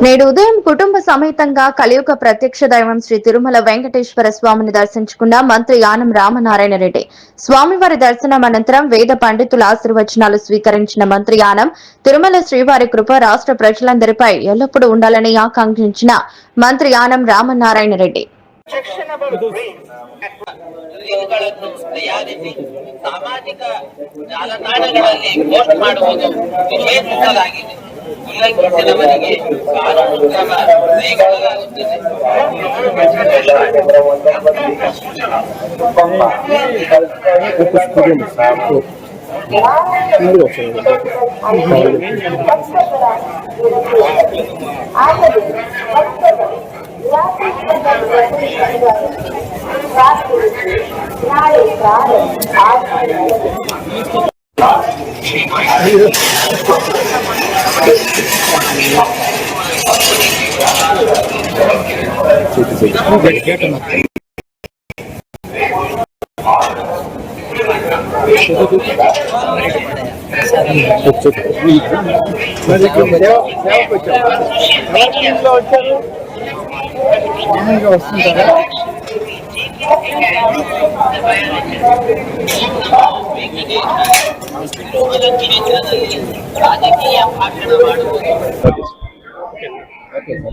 నేడు ఉదయం కుటుంబ సమేతంగా కలియుగ ప్రత్యక్ష దైవం శ్రీ తిరుమల వెంకటేశ్వర స్వామిని దర్శించుకున్న మంత్రి ఆనం రామనారాయణ రెడ్డి. స్వామివారి దర్శనం అనంతరం వేద పండితుల ఆశీర్వచనాలు స్వీకరించిన మంత్రి ఆనం తిరుమల శ్రీవారి కృప రాష్ట్ర ప్రజలందరిపై ఎల్లప్పుడూ ఉండాలని ఆకాంక్షించిన మంత్రి ఆనం రామనారాయణ రెడ్డి. ಸಾಮಾಜಿಕ ಜಾಲತಾಣಗಳಲ್ಲಿ ಪೋಸ್ಟ್ ಮಾಡುವುದು ನಿಷೇಧಿಸಲಾಗಿದೆ. ಉಲ್ಲಂಘಿಸಿದವರಿಗೆ ಕಾನೂನು ಕ್ರಮ ಕೈಗೊಳ್ಳಲಾಗುತ್ತದೆ.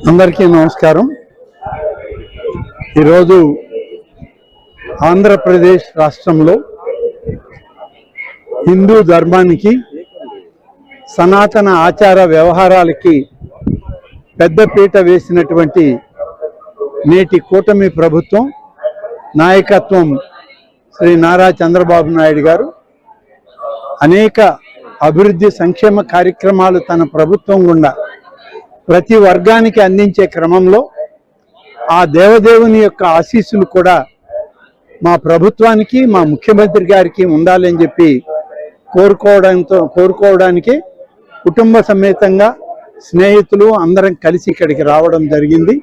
అందరికీ నమస్కారం. ఈరోజు ఆంధ్రప్రదేశ్ రాష్ట్రంలో హిందూ ధర్మానికి సనాతన ఆచార వ్యవహారాలకి పెద్దపీట వేసినటువంటి నేటి కూటమి ప్రభుత్వం నాయకత్వం శ్రీ నారా చంద్రబాబు నాయుడు గారు అనేక అభివృద్ధి సంక్షేమ కార్యక్రమాలు తన ప్రభుత్వం గుండా ప్రతి వర్గానికి అందించే క్రమంలో ఆ దేవదేవుని యొక్క ఆశీస్సులు కూడా మా ప్రభుత్వానికి మా ముఖ్యమంత్రి గారికి ఉండాలని చెప్పి కోరుకోవడానికి కుటుంబ సమేతంగా స్నేహితులు అందరం కలిసి ఇక్కడికి రావడం జరిగింది.